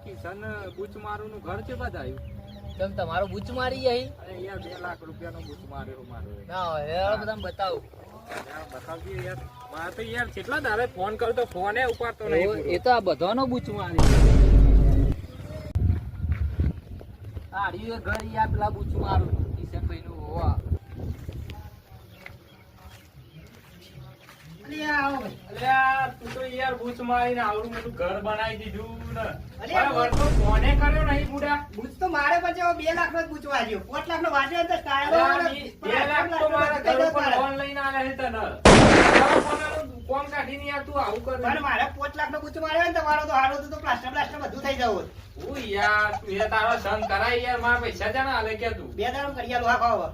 કિશન બૂચ મારું નું ઘર છે બધાયું. તમ તમારો બૂચ મારી જાય અરે યાર 2 લાખ રૂપિયાનો બૂચ માર્યો મારો. ના હોય બધા બતાવું. બતાવજે યાર. મારે તો યાર કેટલા દાડે ફોન કરતો ફોને ઉપાડતો નહીં. એ તો આ બધાનો બૂચ મારી. આ રીયો ઘર યાર પેલા બૂચ મારું કિશનભાઈ નું હોવા. અલ્યા તું તો યાર બૂચ મારીને આવડું મોટું ઘર બનાવી દીધું ને. અરે વર્ષો ફોને કર્યો નહીં બુડા. બૂચ તો મારે પછી 2 લાખ નો જ બૂચ વાગ્યો. 5 લાખ નો વાગ્યો તો અલ્યા, 2 લાખ તો મારા ઘર ઉપર લોન લઈને આલે છે તને. કોમ કાઢીને યાર તું આવું કરે. પણ મારે 5 લાખ નો બૂચ માર્યો ને તમારો તો હારો તો પ્લાસ્ટર બધું થઈ જવું. યાર તું એ તારો સંગ કરાય યાર. મારા પૈસા જાણે હાલે કે તું 2 દાડો કરી આલો હા ખાવા.